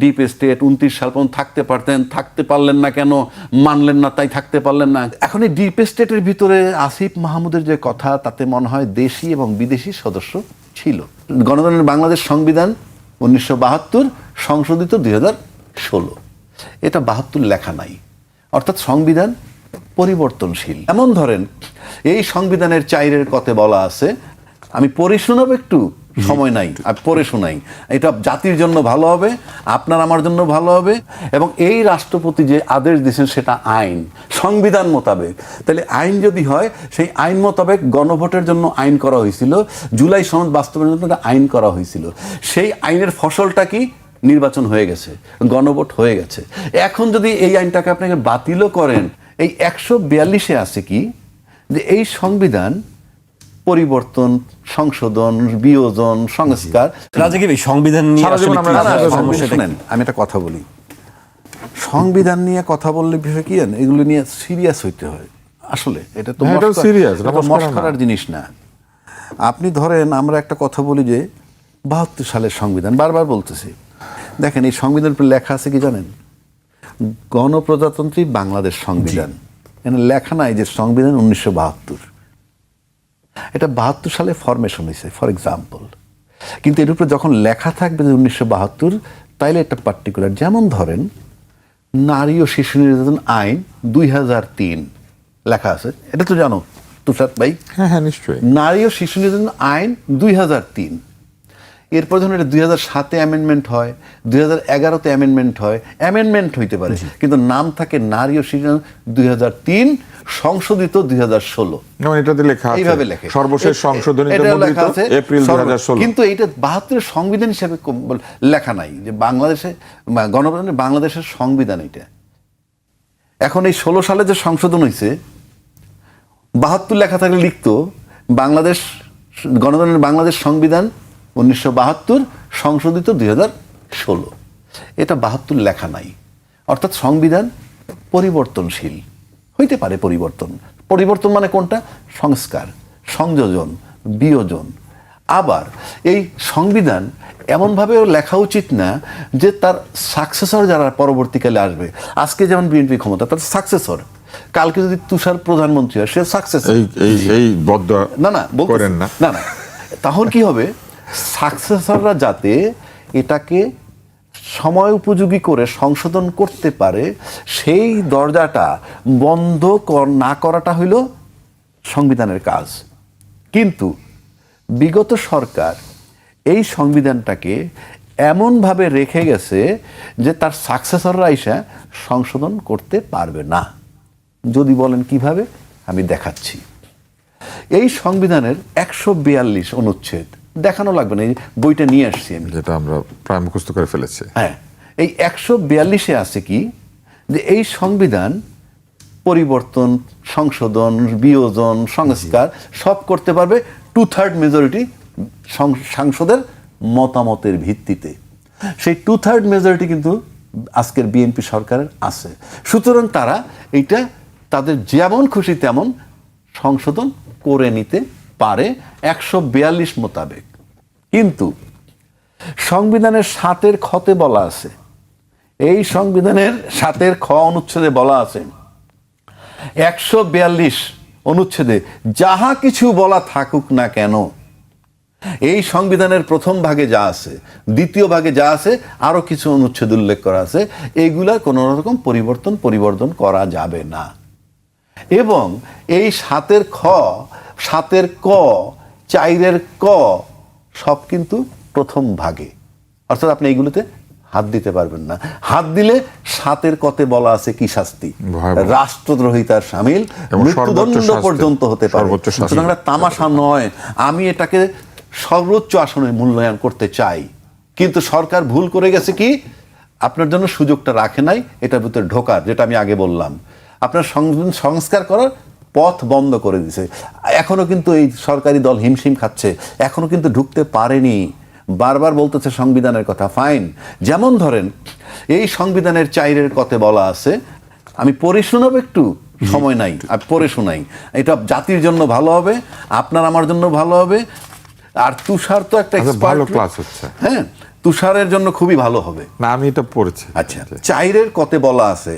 Deep state 29 সাল পর্যন্ত থাকতে পারতেন, থাকতে পারলেন না কেন, মানলেন না তাই থাকতে পারলেন না। এখন এই ডিপ স্টেটের ভিতরে আসিফ মাহমুদের যে কথা, তাতে মনে হয় দেশি এবং বিদেশি সদস্য ছিল। গণতন্ত্রের বাংলাদেশ সংবিধান 1972 সংশোধিত 2016, এটা 72 লেখা নাই, অর্থাৎ সংবিধান পরিবর্তনশীল। এমন ধরেন এই সংবিধানের 4-এর কতে বলা আছে, আমি পড়ে শোনাবো, একটু সময় নাই, আর পড়ে শোনাই। এটা জাতির জন্য ভালো হবে, আপনার আমার জন্য ভালো হবে, এবং এই রাষ্ট্রপতি যে আদেশ দিয়েছেন সেটা আইন, সংবিধান মোতাবেক। তাহলে আইন যদি হয়, সেই আইন মোতাবেক গণভোটের জন্য আইন করা হয়েছিল, জুলাই সনদ বাস্তবায়নের জন্য আইন করা হয়েছিল। সেই আইনের ফসলটা কি? নির্বাচন হয়ে গেছে, গণভোট হয়ে গেছে। এখন যদি এই আইনটাকে আপনাকে বাতিলও করেন, এই 142-এ আছে কি যে এই সংবিধান পরিবর্তন, সংশোধন, বিয়োজন, সংস্কার। সংবিধান নিয়ে আমি একটা কথা বলি, সংবিধান নিয়ে কথা বললে বিষয় কি জানেন, এগুলো নিয়ে সিরিয়াস হইতে হয়। আসলে এটা তো মস্করার জিনিস না। আপনি ধরেন, আমরা একটা কথা বলি যে 72 সালের সংবিধান, বারবার বলতেছি, দেখেন এই সংবিধানের উপর লেখা আছে কি জানেন, গণপ্রজাতন্ত্রী বাংলাদেশ সংবিধান। এখানে লেখা নাই যে সংবিধান 1972, এটা 72 সালে ফরমেশন হয়েছে, ফর এক্সাম্পল। কিন্তু এর উপরে যখন লেখা থাকবে যে 1972, তাইলে এটা পার্টিকুলার। যেমন ধরেন নারী ও শিশু নির্যাতন আইন 2003 লেখা আছে, এটা তো জানো তুষার ভাই? হ্যাঁ, নিশ্চয়ই। নারী ও শিশু নির্যাতন আইন 2003, এরপর যখন এটা 2007-এ অ্যামেন্ডমেন্ট হয়, 2011-তে অ্যামেন্ডমেন্ট হয়, অ্যামেন্ডমেন্ট হইতে পারে, কিন্তু নাম থাকে নারী ও শিশু 2003 সংশোধিত 2016। এটাতে লেখা আছে এইভাবে লেখে, সর্বশেষ সংশোধনীতে এপ্রিল 2016। কিন্তু এইটা 72-এর সংবিধান হিসেবে লেখা নাই যে বাংলাদেশে গণপ্রজাতন্ত্রী বাংলাদেশের সংবিধান এটা। এখন এই 16 সালে যে সংশোধন হয়েছে, 72 লেখা থাকলে লিখতো বাংলাদেশ গণতন্ত্রের বাংলাদেশ সংবিধান 1972 সংশোধিত 2016, এটা 72 লেখা নাই। অর্থাৎ সংবিধান পরিবর্তনশীল হইতে পারে। পরিবর্তন মানে কোনটা? সংস্কার, সংযোজন, বিয়োজন। আবার এই সংবিধান এমনভাবেও লেখা উচিত না যে তার সাকসেসর যারা পরবর্তীকালে আসবে, আজকে যেমন বিএনপি ক্ষমতা, তার সাকসেসর কালকে যদি তুষার প্রধানমন্ত্রী হয়, সে সাকসেসর। না, তখন কি হবে, সাকসেসররা যাতে এটাকে সময় উপযোগী করে সংশোধন করতে পারে, সেই দরজাটা বন্ধ না করাটা হইল সংবিধানের কাজ। কিন্তু বিগত সরকার এই সংবিধানটাকে এমনভাবে রেখে গেছে যে তার সাকসেসররা এসে সংশোধন করতে পারবে না। যদি বলেন কিভাবে, আমি দেখাচ্ছি। এই সংবিধানের 142 অনুচ্ছেদ, দেখানো লাগবে না, এই বইটা নিয়ে আসছি আমি, যেটা আমরা প্রায় মুখস্থ করে ফেলেছি। হ্যাঁ, এই 142-এ আছে কি যে এই সংবিধান পরিবর্তন, সংশোধন, বিয়োজন, সংস্কার সব করতে পারবে 2/3 মেজরিটি সাংসদের মতামতের ভিত্তিতে। সেই 2/3 মেজরিটি কিন্তু আজকের বিএনপি সরকারের আছে। সুতরাং তারা এইটা তাদের যেমন খুশি তেমন সংশোধন করে নিতে পারে 142 মোতাবেক। কিন্তু সংবিধানের 7-এর খতে বলা আছে, এই সংবিধানের 7-এর খ অনুচ্ছেদে বলা আছে, 142 অনুচ্ছেদে যাহা কিছু বলা থাকুক না কেন, এই সংবিধানের প্রথম ভাগে যা আছে, দ্বিতীয় ভাগে যা আছে, আরো কিছু অনুচ্ছেদ উল্লেখ করা আছে, এইগুলার কোন রকম পরিবর্তন করা যাবে না। এবং এই 7-এর খ, 7-এর ক, 4-এর ক সব কিন্তু প্রথম ভাগে, অর্থাৎ আপনি এইগুলোতে হাত দিতে পারবেন না। হাত দিলে 7-এর কতে বলা আছে কি শাস্তি, রাষ্ট্রদ্রোহিতার শামিল, মৃত্যুদণ্ড পর্যন্ত হতে পারে। সুতরাং তামাশা নয়। আমি এটাকে সর্বোচ্চ আসনে মূল্যায়ন করতে চাই, কিন্তু সরকার ভুল করে গেছে কি, আপনার জন্য সুযোগটা রাখে নাই এটার ভিতরে ঢোকার, যেটা আমি আগে বললাম। আপনার সংস্কার করার পথ বন্ধ করে দিছে। এখনো কিন্তু এই সরকারি দল হিমশিম খাচ্ছে, এখনো কিন্তু ঢুকতে পারেনি। বারবার বলতেছে সংবিধানের কথা, ফাইন। যেমন ধরেন এই সংবিধানের 4-এর কতে বলা আছে, আমি পড়ে শোনাবো, একটু সময় নাই, আমি পড়ে শোনাই। এটা জাতির জন্য ভালো হবে, আপনার আমার জন্য ভালো হবে। আর তুষার তো একটা এক্সপার্ট, ভালো ক্লাস হচ্ছে। হ্যাঁ, তুষারের জন্য খুবই ভালো হবে। না, আমি এটা পড়েছি। আচ্ছা, 4-এর কতে বলা আছে,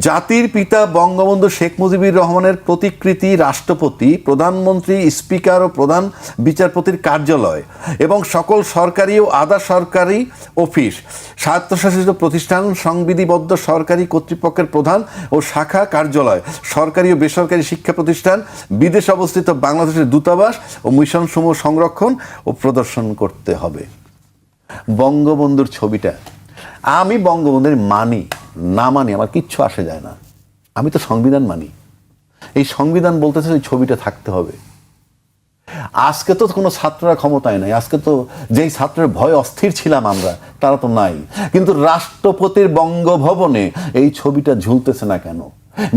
জাতির পিতা বঙ্গবন্ধু শেখ মুজিবুর রহমানের প্রতিকৃতি রাষ্ট্রপতি, প্রধানমন্ত্রী, স্পিকার ও প্রধান বিচারপতির কার্যালয় এবং সকল সরকারি ও আধা সরকারি অফিস, স্বায়ত্তশাসিত প্রতিষ্ঠান, সংবিধিবদ্ধ সরকারি কর্তৃপক্ষের প্রধান ও শাখা কার্যালয়, সরকারি ও বেসরকারি শিক্ষা প্রতিষ্ঠান, বিদেশে অবস্থিত বাংলাদেশের দূতাবাস ও মিশনসমূহ সংরক্ষণ ও প্রদর্শন করতে হবে। বঙ্গবন্ধুর ছবিটা, আমি বঙ্গবন্ধুর মানি না মানি আমার কিচ্ছু আসে যায় না, আমি তো সংবিধান মানি। এই সংবিধান বলতেছে ওই ছবিটা থাকতে হবে। আজকে তো কোনো ছাত্ররা ক্ষমতায় নাই, আজকে তো যেই ছাত্রের ভয় অস্থির ছিলাম আমরা, তারা তো নাই। কিন্তু রাষ্ট্রপতির বঙ্গভবনে এই ছবিটা ঝুলতেছে না কেন?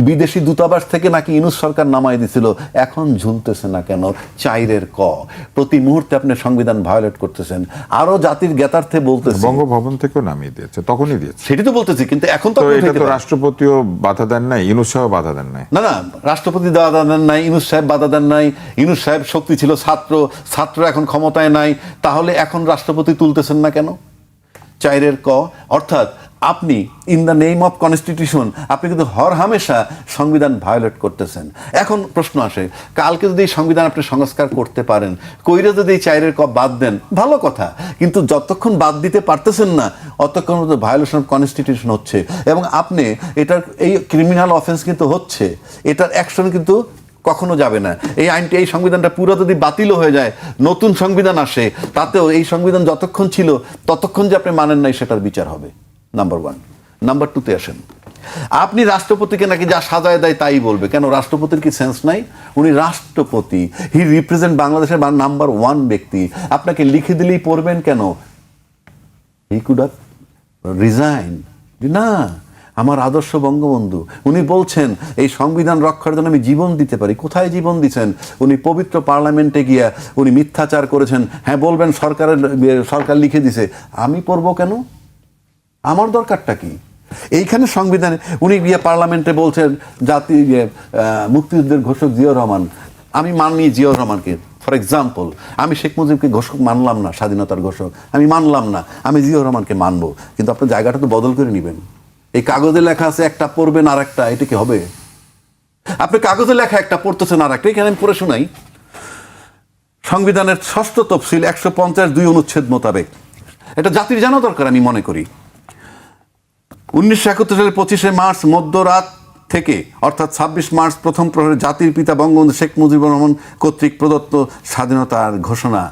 বিদেশি দূতাবাস থেকে নাকি ইউনূস সরকার নামাই দিছিল, এখন ঝুলতেছে না কেন? 4-এর ক, প্রতি মুহূর্তে আপনি সংবিধান ভায়োলেট করতেছেন। আরো জাতির জ্ঞাতার্থে বলতেছে, বঙ্গভবন থেকেও নামিয়ে দিয়েছে, তখনই দিয়েছে। সেটি তো বলতেছি, কিন্তু এখন তো এটা তো রাষ্ট্রপতিও বাধা দেন নাই, ইউনূস সাহেব বাধা দেন নাই। না, রাষ্ট্রপতি বাধা দেন নাই, ইউনূস সাহেব বাধা দেন নাই। ইউনূস সাহেব শক্তি ছিল ছাত্র এখন ক্ষমতায় নাই, তাহলে এখন রাষ্ট্রপতি তুলতেছেন না কেন? 4-এর ক, অর্থাৎ আপনি in the name of constitution আপনি কিন্তু হরহামেশা সংবিধান ভায়োলেট করতেছেন। এখন প্রশ্ন আসে, কালকে যদি এই সংবিধান আপনি সংস্কার করতে পারেন, কইরে যদি এই 4-এর ক বাদ দেন, ভালো কথা, কিন্তু যতক্ষণ বাদ দিতে পারতেছেন না অতক্ষণ ভায়োলেশন অফ কনস্টিটিউশন হচ্ছে, এবং আপনি এটার এই ক্রিমিনাল অফেন্স কিন্তু হচ্ছে, এটার অ্যাকশন কিন্তু কখনো যাবে না। এই আইনটি, এই সংবিধানটা পুরো যদি বাতিল হয়ে যায়, নতুন সংবিধান আসে, তাতেও এই সংবিধান যতক্ষণ ছিল ততক্ষণ যে আপনি মানেন নাই সেটার বিচার হবে। নাম্বার 1। নাম্বার 2-তে আসেন, আপনি রাষ্ট্রপতিকে নাকি যা সাজায় দেয় তাই বলবে। কেন? রাষ্ট্রপতির কি সেন্স নাই? উনি রাষ্ট্রপতি, হি রিপ্রেজেন্ট বাংলাদেশের নাম্বার 1 ব্যক্তি। আপনাকে লিখে দিলেই পড়বেন কেন? He could have resign. না, আমার আদর্শ বঙ্গবন্ধু, উনি বলছেন এই সংবিধান রক্ষার জন্য আমি জীবন দিতে পারি। কোথায় জীবন দিচ্ছেন? উনি পবিত্র পার্লামেন্টে গিয়া উনি মিথ্যাচার করেছেন। হ্যাঁ, বলবেন সরকার লিখে দিছে, আমি পড়বো কেন? আমার দরকারটা কি? এইখানে সংবিধানে উনি গিয়ে পার্লামেন্টে বলছেন জাতি মুক্তিযুদ্ধের ঘোষক জিয়াউর রহমান, আমি মানি জিয়াউর রহমানকে। ফর এক্সাম্পল, আমি শেখ মুজিবকে ঘোষক মানলাম না, স্বাধীনতার ঘোষক আমি মানলাম না, আমি জিয়াউর রহমানকে মানবো, কিন্তু আপনার জায়গাটা তো বদল করে নেবেন। এই কাগজে লেখা আছে একটা, পড়বেন আর একটা, এটা কি হবে? আপনি কাগজে লেখা একটা পড়তেছেন আর একটা। এখানে আমি পড়ে শোনাই, সংবিধানের 6ষ্ঠ তফসিল 150(2) অনুচ্ছেদ মোতাবেক, এটা জাতির জানা দরকার আমি মনে করি। 1971 সালের 25শে মার্চ মধ্যরাত থেকে অর্থাৎ 26 মার্চ প্রথম প্রহরে জাতির পিতা বঙ্গবন্ধু শেখ মুজিবুর রহমান কর্তৃক প্রদত্ত স্বাধীনতার ঘোষণা।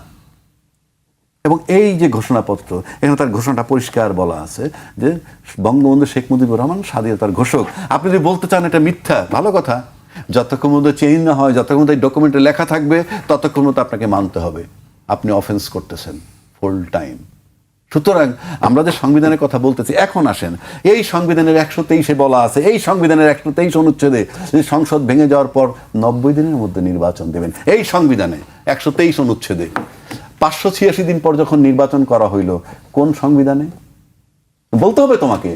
এবং এই যে ঘোষণাপত্র, এখানে তার ঘোষণাটা পরিষ্কার বলা আছে যে বঙ্গবন্ধু শেখ মুজিবুর রহমান স্বাধীনতার ঘোষক। আপনি যদি বলতে চান এটা মিথ্যা, ভালো কথা, যতক্ষণ মধ্যে চেঞ্জ না হয়, যতক্ষণ মধ্যে এই ডকুমেন্টে লেখা থাকবে, ততক্ষণ মতো আপনাকে মানতে হবে। আপনি অফেন্স করতেছেন ফুল টাইম। সুতরাং আমরা যে সংবিধানের কথা বলতেছি, এখন আসেন, এই সংবিধানের 123-এ বলা আছে, এই সংবিধানের 123 অনুচ্ছেদে যে সংসদ ভেঙে যাওয়ার পর 90 দিনের মধ্যে নির্বাচন দেবেন। এই সংবিধানে 123 অনুচ্ছেদে 586 দিন পর যখন নির্বাচন করা হইল, কোন সংবিধানে? বলতে হবে তোমাকে।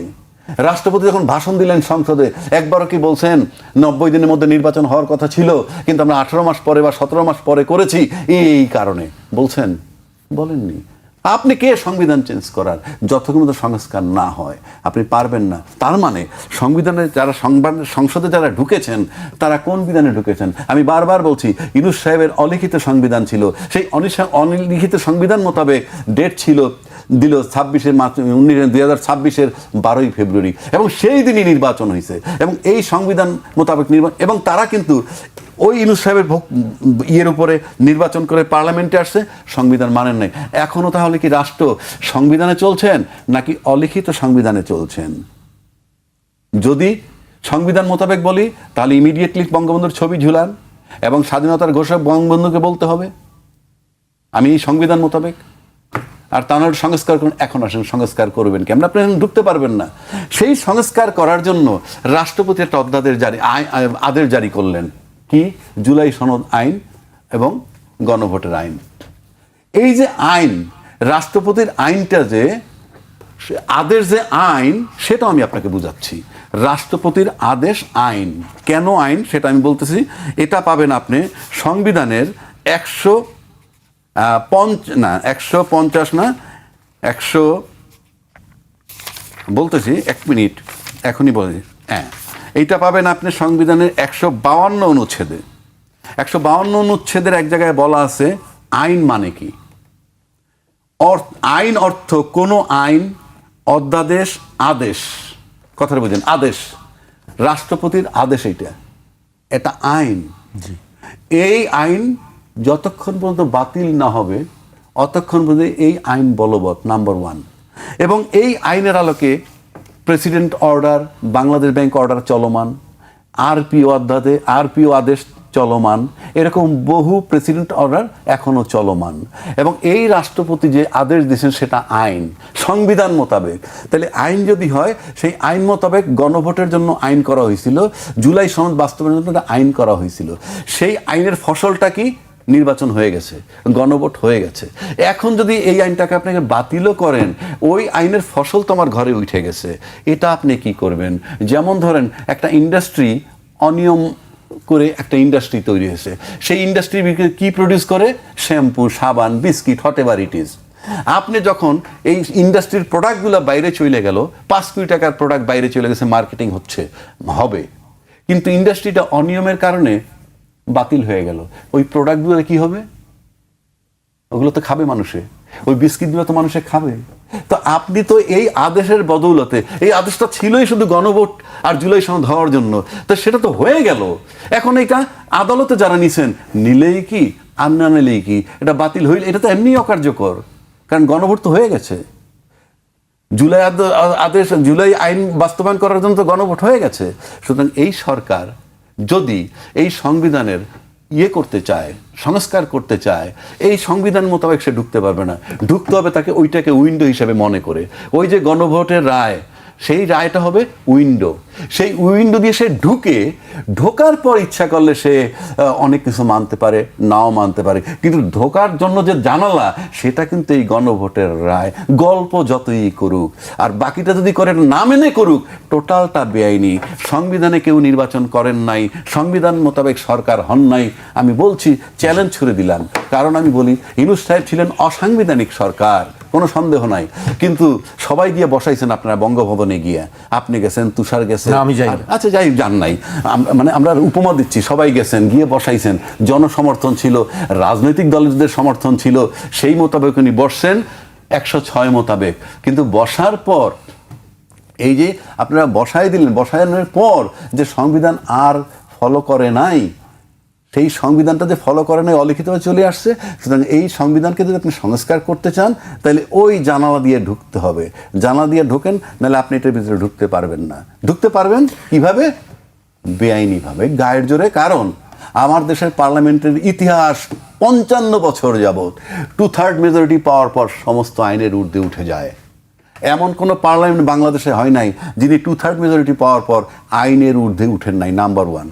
রাষ্ট্রপতি যখন ভাষণ দিলেন সংসদে, একবারও কি বলছেন 90 দিনের মধ্যে নির্বাচন হওয়ার কথা ছিল, কিন্তু আমরা 18 মাস পরে বা 17 মাস পরে করেছি এই কারণে? বলছেন? বলেননি। আপনি কে সংবিধান চেঞ্জ করার? যতক্ষণ সংস্কার না হয় আপনি পারবেন না। তার মানে সংবিধানে যারা সংসদে যারা ঢুকেছেন, তারা কোন বিধানে ঢুকেছেন? আমি বারবার বলছি, ইউনূস সাহেবের অলিখিত সংবিধান ছিল, সেই অলিখিত সংবিধান মোতাবেক ডেট ছিল, দিল 26শে মার্চ 2026-এর 12ই ফেব্রুয়ারি, এবং সেই দিনই নির্বাচন হয়েছে, এবং এই সংবিধান মোতাবেক নির্বাচন, এবং তারা কিন্তু ওই ইউনূস সাহেবের ইয়ের উপরে নির্বাচন করে পার্লামেন্টে আসছে, সংবিধান মানেন নাই। এখনো তাহলে কি রাষ্ট্র সংবিধানে চলছেন নাকি অলিখিত সংবিধানে চলছেন? যদি সংবিধান মোতাবেক বলি, তাহলে ইমিডিয়েটলি বঙ্গবন্ধুর ছবি ঝুলান এবং স্বাধীনতার ঘোষক বঙ্গবন্ধুকে বলতে হবে আমি এই সংবিধান মোতাবেক। আর তা নাহলে সংস্কার করুন। এখন আসেন, সংস্কার করবেন কেমন? আপনি ঢুকতে পারবেন না। সেই সংস্কার করার জন্য রাষ্ট্রপতি একটা আদেশ জারি করলেন, কি? জুলাই সনদ আইন এবং গণভোটের আইন। এই যে আইন, রাষ্ট্রপতির আইনটা যে আদেশ, যে আইন, সেটা আমি আপনাকে বুঝাচ্ছি। রাষ্ট্রপতির আদেশ আইন। কেন আইন সেটা আমি বলতেছি। এটা পাবেন আপনি সংবিধানের 150 না 100 বলতেছি, 1 মিনিট, এখনই বলে দিই। হ্যাঁ, এইটা পাবেন আপনি সংবিধানের 152 অনুচ্ছেদে। 152 অনুচ্ছেদের এক জায়গায় বলা আছে আইন মানে কি। আইন অর্থ কোনো আইন, অধ্যাদেশ, আদেশ, কথাটা বুঝেন, আদেশ, রাষ্ট্রপতির আদেশ, এটা আইন। এই আইন যতক্ষণ পর্যন্ত বাতিল না হবে অতক্ষণ পর্যন্ত এই আইন বলবৎ, নাম্বার 1। এবং এই আইনের আলোকে president order, Bangladesh bank order চলমান, আরপিও আদেশ চলমান, এরকম বহু প্রেসিডেন্ট অর্ডার এখনো চলমান। এবং এই রাষ্ট্রপতি যে আদেশ দিয়েছেন সেটা আইন, সংবিধান মোতাবেক। তাহলে আইন যদি হয়, সেই আইন মোতাবেক গণভোটের জন্য আইন করা হয়েছিল, জুলাই সনদ বাস্তবায়নের জন্য একটা আইন করা হয়েছিল। সেই আইনের ফসলটা কি? নির্বাচন হয়ে গেছে, গণভোট হয়ে গেছে। এখন যদি এই আইনটাকে আপনাকে বাতিলও করেন, ওই আইনের ফসল তোমার ঘরে উঠে গেছে, এটা আপনি কি করবেন? যেমন ধরেন একটা ইন্ডাস্ট্রি অনিয়ম করে একটা ইন্ডাস্ট্রি তৈরি হয়েছে, সেই ইন্ডাস্ট্রি কি প্রডিউস করে? শ্যাম্পু, সাবান, biscuit, hot ever it is. আপনি যখন এই ইন্ডাস্ট্রির প্রোডাক্টগুলো বাইরে চলে গেল, 5 কোটি টাকার প্রোডাক্ট বাইরে চলে গেছে, মার্কেটিং হবে, কিন্তু ইন্ডাস্ট্রিটা অনিয়মের কারণে বাতিল হয়ে গেল, ওই প্রোডাক্টগুলো কি হবে? ওগুলো তো খাবে মানুষে, ওই বিস্কিটগুলো তো মানুষে খাবে। তো আপনি তো এই আদেশের বদৌলতে, এই আদেশটা ছিলই শুধু গণভোট আর জুলাই সনদ হওয়ার জন্য, তো সেটা তো হয়ে গেল। এখন এটা আদালতে যারা নিছেন, নিলেই কি আর না নিলেই কি, এটা বাতিল হইলে এটা তো এমনি অকার্যকর, কারণ গণভোট তো হয়ে গেছে। জুলাই আইন বাস্তবায়ন করার জন্য তো গণভোট হয়ে গেছে। সুতরাং এই সরকার যদি এই সংবিধানের করতে চায়, সংস্কার করতে চায়, এই সংবিধান মোতাবেক সে ঢুকতে পারবে না। ঢুকতে হবে তাকে ওইটাকে উইন্ডো হিসেবে মনে করে। ওই যে গণভোটের রায়, সেই রায়টা হবে উইন্ডো। সেই উইন্ডো দিয়ে সে ঢোকার পর ইচ্ছা করলে সে অনেক কিছু মানতে পারে, নাও মানতে পারে, কিন্তু ঢোকার জন্য যে জানালা, সেটা কিন্তু এই গণভোটের রায়। গল্প যতই করুক আর বাকিটা যদি করে না মেনে করুক, টোটালটা বেআইনি। সংবিধানে কেউ নির্বাচন করেন নাই, সংবিধান মোতাবেক সরকার হন নাই। আমি বলছি, চ্যালেঞ্জ ছুড়ে দিলাম, কারণ আমি বলি ইউনূস সাহেব ছিলেন অসাংবিধানিক সরকার, কোনো সন্দেহ নাই, কিন্তু সবাই গিয়ে বসাইছেন আপনারা বঙ্গভবনে গিয়ে। আপনি গেছেন, তুষার গেছেন, আমি যাই। আচ্ছা যাই, যান নাই, মানে আমরা উপমা দিচ্ছি, সবাই গেছেন, গিয়ে বসাইছেন, জনসমর্থন ছিল, রাজনৈতিক দলদের সমর্থন ছিল, সেই মোতাবেক উনি বসছেন 106 মোতাবেক। কিন্তু বসার পর এই যে আপনারা বসাই দিলেন, বসানোর পর যে সংবিধান আর ফলো করে নাই, সেই সংবিধানটা যে ফলো করে নাই, অলিখিতভাবে চলে আসছে। সুতরাং এই সংবিধানকে যদি আপনি সংস্কার করতে চান, তাহলে ওই জানালা দিয়ে ঢুকতে হবে। জানালা দিয়ে ঢোকেন, নাহলে আপনি এটার ভিতরে ঢুকতে পারবেন না। ঢুকতে পারবেন কিভাবে? বেআইনিভাবে, গায়ের জোরে। কারণ আমার দেশের পার্লামেন্টের ইতিহাস 55 বছর যাবৎ 2/3 মেজরিটি পাওয়ার পর সমস্ত আইনের ঊর্ধ্বে উঠে যায়। এমন কোনো পার্লামেন্ট বাংলাদেশে হয় নাই যিনি 2/3 মেজরিটি পাওয়ার পর আইনের ঊর্ধ্বে উঠেন নাই, নাম্বার 1।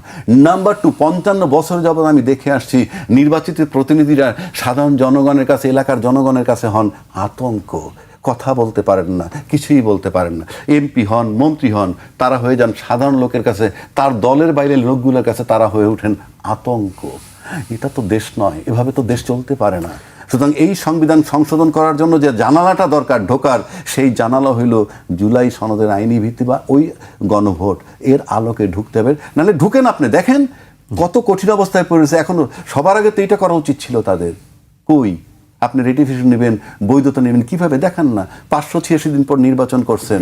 নাম্বার 2, 55 বছর যাবৎ আমি দেখে আসছি নির্বাচিত প্রতিনিধিরা সাধারণ জনগণের কাছে, এলাকার জনগণের কাছে হন আতঙ্ক। কথা বলতে পারেন না, কিছুই বলতে পারেন না। এমপি হন, মন্ত্রী হন, তারা হয়ে যান সাধারণ লোকের কাছে, তার দলের বাইরের লোকগুলোর কাছে তারা হয়ে ওঠেন আতঙ্ক। এটা তো দেশ নয়, এভাবে তো দেশ চলতে পারে না। সুতরাং এই সংবিধান সংশোধন করার জন্য যে জানালাটা দরকার ঢোকার, সেই জানালা হইল জুলাই সনদের আইনি ভিত্তি বা ওই গণভোট, এর আলোকে ঢুকতে হবে। নাহলে ঢুকেন, আপনি দেখেন কত কঠিন অবস্থায় পড়েছে। এখনো সবার আগে তো এটা করা উচিত ছিল তাদের। কই আপনি রেটিফিকেশন নেবেন, বৈধতা নেবেন, কিভাবে দেখান না? 586 দিন পর নির্বাচন করছেন,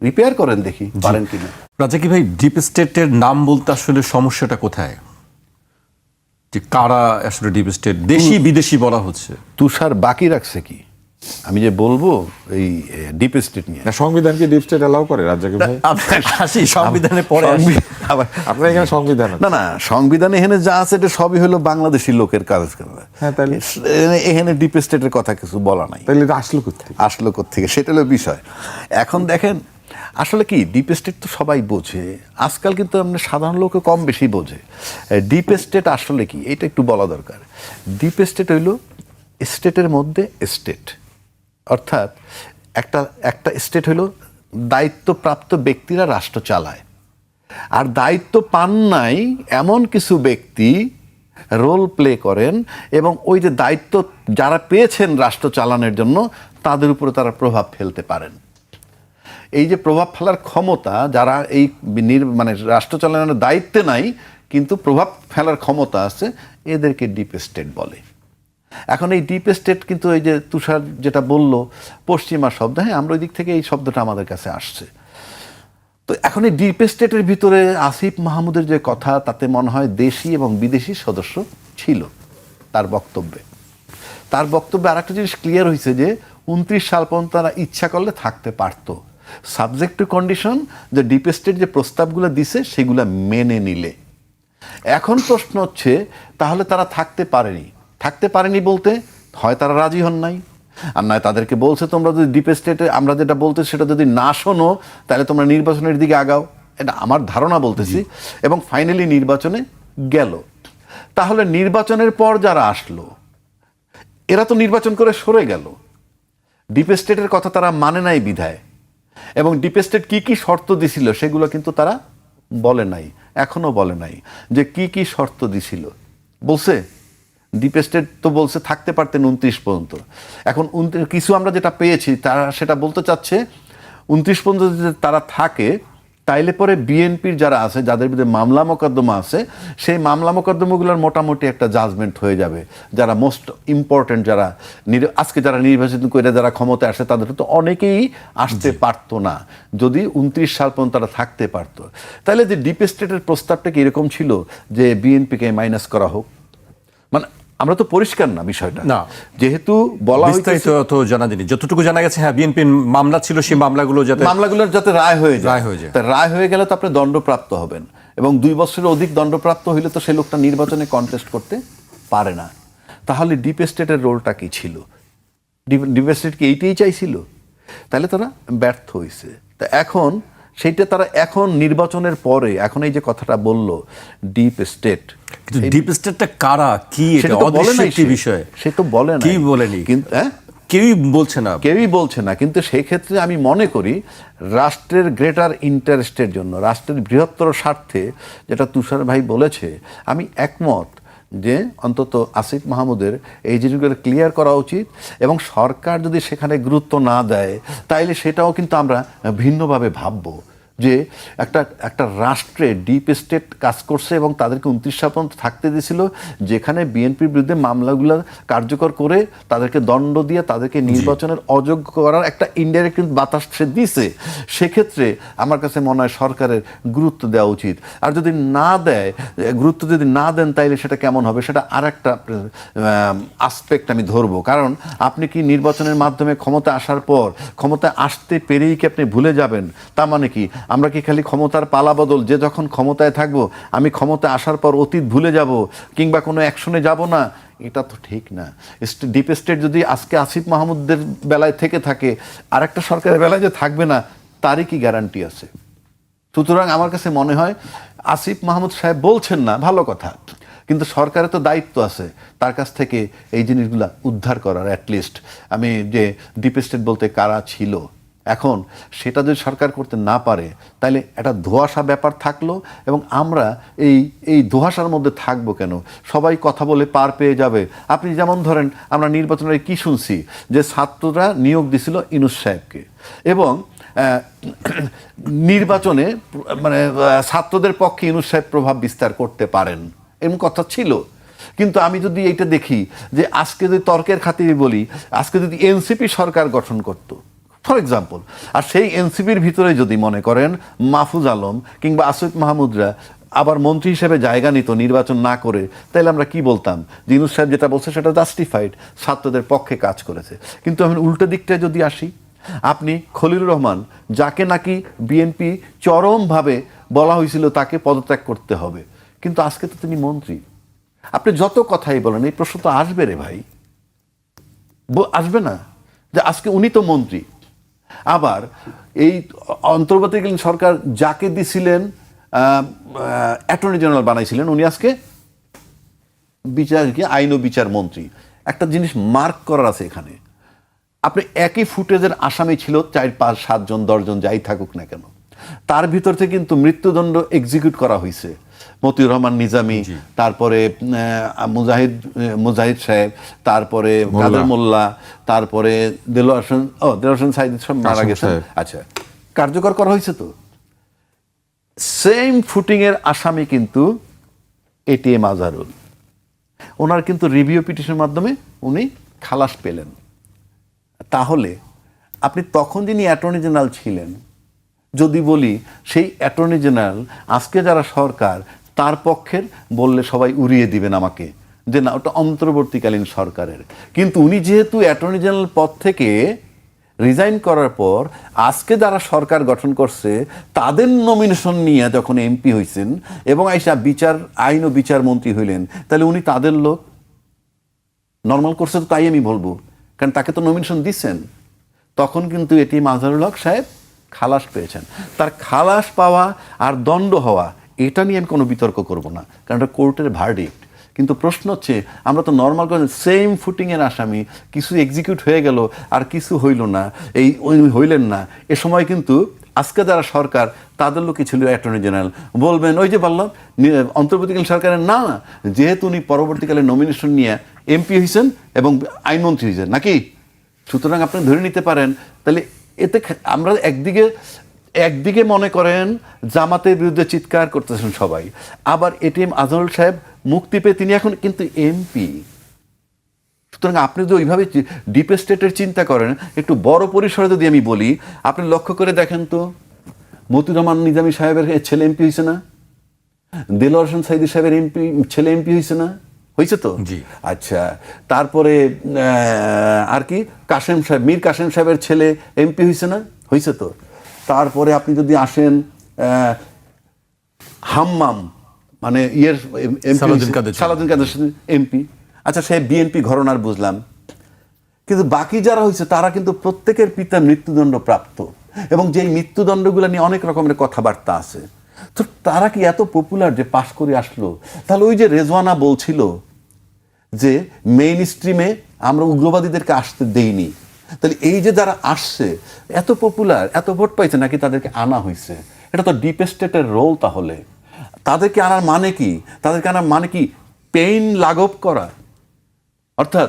রিপেয়ার করেন, দেখি পারেন কিনা। রাজাকি ভাই, ডিপ স্টেটের নাম বলতে আসলে সমস্যাটা কোথায়? যে কারা আসলে ডিপ স্টেট, দেশি বিদেশি বলা হচ্ছে। তুষার বাকি রাখছে কি? আমি যে বলবো এই ডিপ স্টেট নিয়ে, না, সংবিধান কি ডিপ স্টেট অ্যালাউ করে রাজ্জাকি ভাই? আসি সংবিধানে পরে আসি। আবার আপনার এখানে সংবিধান আছে। না, সংবিধানে এখানে যা আছে এটা সবই হলো বাংলাদেশি লোকের কাজ। হ্যাঁ, তাহলে এখানে ডিপ স্টেটের কথা কিছু বলা নাই। তাহলে এটা আসলো কোথেকে? আসলো কোত্থেকে, সেটা হলো বিষয়। এখন দেখেন, আসলে কি ডিপ স্টেট তো সবাই বোঝে, আজকাল কিন্তু আমরা সাধারণ লোকে কম বেশি বোঝে। ডিপ স্টেট আসলে কি, এটা একটু বলা দরকার। ডিপ স্টেট হইল স্টেটের মধ্যে স্টেট, অর্থাৎ একটা স্টেট হইল দায়িত্বপ্রাপ্ত ব্যক্তিরা রাষ্ট্র চালায়, আর দায়িত্ব পান নাই এমন কিছু ব্যক্তি রোল প্লে করেন, এবং ওই যে দায়িত্ব যারা পেয়েছেন রাষ্ট্র চালানোর জন্য, তাদের উপরে তারা প্রভাব ফেলতে পারেন। এই যে প্রভাব ফেলার ক্ষমতা, যারা এই মানে রাষ্ট্র চালানোর দায়িত্বে নাই কিন্তু প্রভাব ফেলার ক্ষমতা আছে, এদেরকে ডিপ স্টেট বলে। এখন এই ডিপ স্টেট কিন্তু এই যে তুষার যেটা বলল পশ্চিমা শব্দ, হ্যাঁ আমরা ওই দিক থেকে এই শব্দটা আমাদের কাছে আসছে। তো এখন এই ডিপ স্টেটের ভিতরে আসিফ মাহমুদের যে কথা, তাতে মনে হয় দেশি এবং বিদেশি সদস্য ছিল তার বক্তব্যে। তার বক্তব্যে আর একটা জিনিস ক্লিয়ার হয়েছে যে 29 সাল পর্যন্ত তারা ইচ্ছা করলে থাকতে পারত, সাবজেক্ট টু কন্ডিশন যে ডিপ স্টেট যে প্রস্তাবগুলো দিছে সেগুলো মেনে নিলে। এখন প্রশ্ন হচ্ছে তাহলে তারা থাকতে পারেনি বলতে হয় তারা রাজি হন নাই, আর নয় তাদেরকে বলছে তোমরা যদি ডিপ স্টেটে আমরা যেটা বলতে সেটা যদি না শোনো তাহলে তোমরা নির্বাচনের দিকে আগাও, এটা আমার ধারণা বলতেছি। এবং ফাইনালি নির্বাচনে গেল। তাহলে নির্বাচনের পর যারা আসলো এরা তো নির্বাচন করে সরে গেল, ডিপ স্টেটের কথা তারা মানে নাই বিধায়। এবং ডিপ স্টেট কি কি শর্ত দিছিল সেগুলো কিন্তু তারা বলে নাই, এখনো বলে নাই যে কি কি শর্ত দিছিল। বলছে ডিপ স্টেট তো বলছে থাকতে পারতেন 29 পর্যন্ত। এখন কিছু আমরা যেটা পেয়েছি তারা সেটা বলতে চাচ্ছে 29 পর্যন্ত যদি তারা থাকে তাইলে পরে বিএনপির যারা আছে, যাদের বিরুদ্ধে মামলা মোকদ্দমা আছে, সেই মামলা মোকদ্দমাগুলোর মোটামুটি একটা জাজমেন্ট হয়ে যাবে। যারা মোস্ট ইম্পর্টেন্ট, যারা আজকে যারা নির্বাচিত করে যারা ক্ষমতায় আসে তাদের তো অনেকেই আসতে পারতো না যদি 29 সাল পর্যন্ত তারা থাকতে পারতো। তাহলে যে ডিপ স্টেটের প্রস্তাবটা কি এরকম ছিল যে বিএনপিকে মাইনাস করা হোক? মানে আমরা তো পরিষ্কার না বিষয়টা, না যেহেতু বলা বিস্তারিত তো জানা যায়নি। যতটুকু জানা গেছে হ্যাঁ বিএনপির মামলা ছিল, সেই মামলাগুলোর যাতে রায় হয়ে যায়। তা রায় হয়ে গেলে তো আপনি দণ্ডপ্রাপ্ত হবেন, এবং 2 বছরের অধিক দণ্ডপ্রাপ্ত হইলে তো সেই লোকটা নির্বাচনে কন্টেস্ট করতে পারে না। তাহলে ডিপ স্টেটের রোলটা কি ছিল? ডিপ স্টেট কি এইটাই চাইছিল? তাহলে তারা ব্যর্থ হয়েছে। তা এখন সেইটা তারা এখন নির্বাচনের পরে এখন এই যে কথাটা বলল ডিপ স্টেট, কিন্তু ডিপ স্টেটটা কারা, কি এটা অদৃশ্য একটি বিষয়, সে তো বলে না, কি বলেনি, কিন্তু কেউই বলছে না। কিন্তু সেই ক্ষেত্রে আমি মনে করি রাষ্ট্রের গ্রেটার ইন্টারেস্টের জন্য, রাষ্ট্রের বৃহত্তর স্বার্থে, যেটা তুষার ভাই বলেছে আমি একমত যে অন্তত আসিফ মাহমুদের এই জিনিসগুলো ক্লিয়ার করা উচিত। এবং সরকার যদি সেখানে গুরুত্ব না দেয় তাইলে সেটাও কিন্তু আমরা ভিন্নভাবে ভাববো যে একটা রাষ্ট্রে ডিপ স্টেট কাজ করছে এবং তাদেরকে 29 সাল পর্যন্ত থাকতে দিয়েছিল, যেখানে বিএনপির বিরুদ্ধে মামলাগুলো কার্যকর করে তাদেরকে দণ্ড দিয়ে তাদেরকে নির্বাচনের অযোগ্য করার একটা ইনডাইরেক্ট বাতাস সে দিছে। সেক্ষেত্রে আমার কাছে মনে হয় সরকারের গুরুত্ব দেওয়া উচিত। আর যদি না দেয়, গুরুত্ব যদি না দেন তাইলে সেটা কেমন হবে, সেটা আর একটা আসপেক্ট আমি ধরবো। কারণ আপনি কি নির্বাচনের মাধ্যমে ক্ষমতা আসার পর ক্ষমতায় আসতে পেরেই কি আপনি ভুলে যাবেন? তা মানে কি আমরা কি খালি ক্ষমতার পালাবদল, যে যখন ক্ষমতায় থাকবো আমি ক্ষমতায় আসার পর অতীত ভুলে যাব কিংবা কোনো অ্যাকশনে যাব না? এটা তো ঠিক না। ডিপ স্টেট যদি আজকে আসিফ মাহমুদের বেলায় থেকে থাকে, আর একটা সরকারের বেলায় যে থাকবে না তারই কি গ্যারান্টি আছে? সুতরাং আমার কাছে মনে হয় আসিফ মাহমুদ সাহেব বলছেন না, ভালো কথা, কিন্তু সরকারের তো দায়িত্ব আছে তার কাছ থেকে এই জিনিসগুলা উদ্ধার করার। অ্যাটলিস্ট আমি যে ডিপ স্টেট বলতে কারা ছিল, এখন সেটা যদি সরকার করতে না পারে তাহলে একটা ধোঁয়াশা ব্যাপার থাকলো, এবং আমরা এই ধোঁয়াশার মধ্যে থাকবো কেন? সবাই কথা বলে পার পেয়ে যাবে। আপনি যেমন ধরেন আমরা নির্বাচনের কি শুনছি যে ছাত্ররা নিয়োগ দিছিল ইউনূস সাহেবকে, এবং নির্বাচনে মানে ছাত্রদের পক্ষে ইউনূস সাহেব প্রভাব বিস্তার করতে পারেন এমন কথা ছিল। কিন্তু আমি যদি এইটা দেখি যে আজকে যদি তর্কের খাতিরে বলি, আজকে যদি এনসিপি সরকার গঠন করত ফর এক্সাম্পল, আর সেই এনসিপির ভিতরে যদি মনে করেন মাহফুজ আলম কিংবা আসিফ মাহমুদরা আবার মন্ত্রী হিসেবে জায়গা নিত নির্বাচন না করে, তাহলে আমরা কি বলতাম? ইউনূস সাহেব যেটা বলছে সেটা জাস্টিফাইড, ছাত্রদের পক্ষে কাজ করেছে। কিন্তু আমি উল্টো দিকটায় যদি আসি, আপনি খলিলুর রহমান, যাকে নাকি বিএনপি চরমভাবে বলা হয়েছিল তাকে পদত্যাগ করতে হবে, কিন্তু আজকে তো তিনি মন্ত্রী। আপনি যত কথাই বলেন এই প্রশ্ন তো আসবে রে ভাই, আসবে না যে আজকে উনি তো মন্ত্রী। আবার এই অন্তর্বর্তীকালীন সরকার যাকে দিছিলেন অ্যাটর্নি জেনারেল বানাইছিলেন, উনি আজকে আইন ও বিচার মন্ত্রী। একটা জিনিস মার্ক করার আছে এখানে, আপনি একই ফুটেজের আসামি ছিল 4, 5, 7 জন 10 জন যাই থাকুক না কেন, তার ভিতর থেকে কিন্তু মৃত্যুদণ্ড এক্সিকিউট করা হয়েছে মতিউর রহমান নিজামী, তারপরে মুজাহিদ সাহেব, তারপরে কাদের মোল্লা, তারপরে দেলোয়ার হোসেন সাইদ সব মারা কাসেম গেছেন। সাহেব। আচ্ছা, কার্যকর করা হয়েছে তো। সেম ফুটিং এর আসামি কিন্তু এটিএম আজহারুল, ওনার কিন্তু রিভিউ পিটিশনের মাধ্যমে উনি খালাস পেলেন। তাহলে আপনি তখন যিনি অ্যাটর্নি জেনারেল ছিলেন, যদি বলি সেই অ্যাটর্নি জেনারেল আজকে যারা সরকার তার পক্ষের, বললে সবাই উড়িয়ে দিবেন আমাকে যে না ওটা অন্তর্বর্তীকালীন সরকারের। কিন্তু উনি যেহেতু অ্যাটর্নি জেনারেল পদ থেকে রিজাইন করার পর আজকে যারা সরকার গঠন করছে তাদের নমিনেশন নিয়ে যখন এমপি হয়েছেন এবং আইসা আইন ও বিচার মন্ত্রী হইলেন, তাহলে উনি তাদের লোক নর্মাল করছে তো, তাই আমি বলবো, কারণ তাকে তো নমিনেশন দিচ্ছেন। তখন কিন্তু এটিএম আজহারুল হক সাহেব খালাস পেয়েছেন। তার খালাস পাওয়া আর দণ্ড হওয়া এটা নিয়ে আমি কোনো বিতর্ক করব না, কারণ এটা কোর্টের ভার্ডিক্ট। কিন্তু প্রশ্ন হচ্ছে, আমরা তো নর্মাল করে সেম ফুটিংয়ের আসামি, কিছু এক্সিকিউট হয়ে গেল আর কিছু হইল না, হইলেন না। এ সময় কিন্তু আজকে যারা সরকার তাদের লোকই ছিল অ্যাটর্নি জেনারেল, বলবেন ওই যে বললাম অন্তর্বর্তীকালীন সরকারের না, যেহেতু উনি পরবর্তীকালে নমিনেশন নিয়ে এমপি হয়েছেন এবং আইনমন্ত্রী হয়েছেন নাকি। সুতরাং আপনি ধরে নিতে পারেন, তাহলে এতে আমরা একদিকে মনে করেন জামাতের বিরুদ্ধে চিৎকার করতেছেন সবাই, আবার এটিএম আজহারুল সাহেব মুক্তি পেয়ে তিনি এখন কিন্তু এমপি। সুতরাং আপনি যদি ওইভাবে ডিপ স্টেটের চিন্তা করেন, একটু বড় পরিসরে যদি আমি বলি, আপনি লক্ষ্য করে দেখেন তো, মতিউর রহমান নিজামী সাহেবের ছেলে এমপি হয়েছে না? দেলোয়ার হোসেন সাইদি সাহেবের ছেলে এমপি হয়েছে না? হয়েছে তো। আচ্ছা, তারপরে আর কি মীর কাসেম সাহেবের ছেলে এমপি হয়েছে না? হয়েছে তো। তারপরে আপনি যদি আসেন হাম্মাম, মানে সালাউদ্দিন কাদের এমপি। আচ্ছা, সে বিএনপি ঘরানার বুঝলাম, কিন্তু বাকি যারা হয়েছে তারা কিন্তু প্রত্যেকের পিতা মৃত্যুদণ্ড প্রাপ্ত, এবং যেই মৃত্যুদণ্ডগুলো নিয়ে অনেক রকমের কথাবার্তা আছে। তো তারা কি এত পপুলার যে পাশ করে আসলো? তাহলে ওই যে রেজওয়ানা বলছিল যে মেইন স্ট্রিমে আমরা উগ্রবাদীদেরকে আসতে দেইনি, তাহলে এই যে যারা আসছে এত পপুলার, এত ভোট পাইছে, নাকি তাদেরকে আনা হয়েছে? এটা তো ডিপ স্টেটের রোল। তাহলে তাদেরকে আনার মানে কি? তাদেরকে আনার মানে কি পেইন লাঘব করা? অর্থাৎ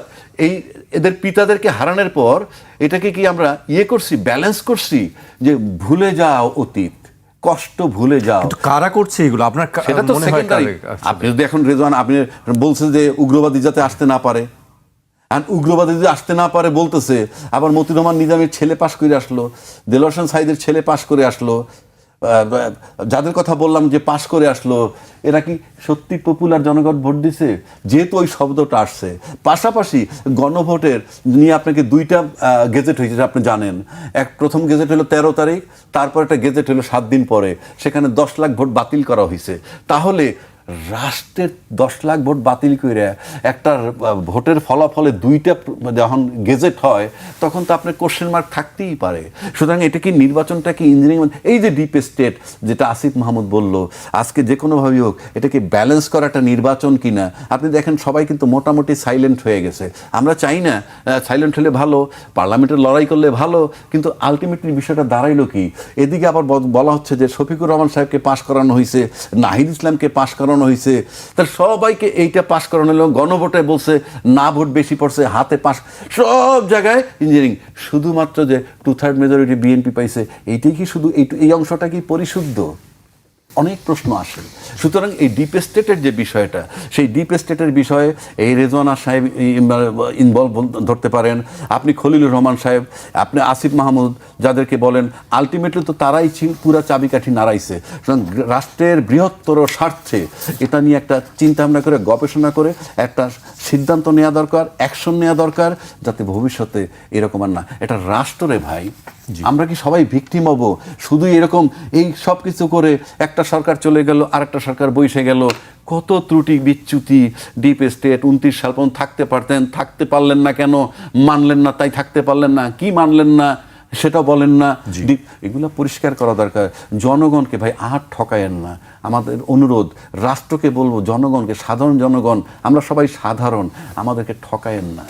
এদের পিতাদেরকে হারানোর পর এটাকে কি আমরা করছি, ব্যালেন্স করছি যে ভুলে যাও অতীত, কষ্ট ভুলে যাও। কারা করছে এগুলো আপনার সেটা তো সেকেন্ডারি। আপনি যদি এখন রেজওয়ান আপনি বলছেন যে উগ্রবাদী যাতে আসতে না পারে, আর উগ্রবাদী যদি আসতে না পারে বলতেছে, আবার মতিউর রহমান নিজামীর ছেলে পাশ করে আসলো, দেলোয়ার হোসেন সাইদের ছেলে পাশ করে আসলো, যাদের কথা বললাম যে পাশ করে আসলো, এরা কি সত্যি পপুলার জনগণ ভোট দিছে? যেহেতু ওই শব্দটা আসছে। পাশাপাশি গণভোটের নিয়ে আপনাকে দুইটা গেজেট হয়েছে আপনি জানেন। প্রথম গেজেট হলো 13 তারিখ, তারপর একটা গেজেট হলো 7 দিন পরে, সেখানে 10 লাখ ভোট বাতিল করা হয়েছে। তাহলে রাষ্ট্রের 10 লাখ ভোট বাতিল করে একটা ভোটের ফলাফলে দুইটা যখন গেজেট হয়, তখন তো আপনার কোশ্চেন মার্ক থাকতেই পারে। সুতরাং এটা কি নির্বাচনটা কি ইঞ্জিনিয়ারিং, এই যে ডিপ স্টেট যেটা আসিফ মাহমুদ বলল, আজকে যে কোনোভাবেই হোক এটাকে ব্যালেন্স করা একটা নির্বাচন কিনা। আপনি দেখেন সবাই কিন্তু মোটামুটি সাইলেন্ট হয়ে গেছে। আমরা চাই না সাইলেন্ট হলে ভালো, পার্লামেন্টের লড়াই করলে ভালো, কিন্তু আলটিমেটলি বিষয়টা দাঁড়াইলো কি? এদিকে আবার বলা হচ্ছে যে শফিকুর রহমান সাহেবকে পাশ করানো হয়েছে, নাহিদ ইসলামকে পাশ করানো হয়েছে, তাহলে সবাইকে এইটা পাশ করানো হলো। গণভোটে বলছে না ভোট বেশি পড়ছে, হাতে পাশ, সব জায়গায় ইঞ্জিনিয়ারিং। শুধুমাত্র যে 2/3 মেজরিটি বিএনপি পাইছে, এইটাই কি শুধু এই অংশটা কি পরিশুদ্ধ? অনেক প্রশ্ন আসে। সুতরাং এই ডিপ স্টেটের যে বিষয়টা, সেই ডিপ স্টেটের বিষয়ে এই রেজওয়ানা সাহেব ইনভলভ ধরতে পারেন, আপনি খলিলুর রহমান সাহেব, আপনি আসিফ মাহমুদ, যাদেরকে বলেন, আলটিমেটলি তো তারাই পুরা চাবিকাঠি নাড়াইছে। সুতরাং রাষ্ট্রের বৃহত্তর স্বার্থে এটা নিয়ে একটা চিন্তা ভাবনা করে, গবেষণা করে একটা সিদ্ধান্ত নেওয়া দরকার, অ্যাকশন নেওয়া দরকার, যাতে ভবিষ্যতে এরকম আর না। এটা রাষ্ট্রে ভাই, আমরা কি সবাই ভিকটিম হব? শুধু এরকম এই সব কিছু করে একটা সরকার চলে গেল, আরেকটা সরকার বসে গেল, কত ত্রুটি বিচ্যুতি। ডিপ স্টেট 29 সাল পর্যন্ত থাকতে পারলেন না কেন? মানলেন না, তাই থাকতে পারলেন না। কি মানলেন না সেটা বলেন না। এগুলো পরিষ্কার করা দরকার। জনগণকে ভাই আর ঠকায়েন না, আমাদের অনুরোধ। রাষ্ট্রকে বলবো, জনগণকে, সাধারণ জনগণ, আমরা সবাই সাধারণ, আমাদেরকে ঠকায়েন না।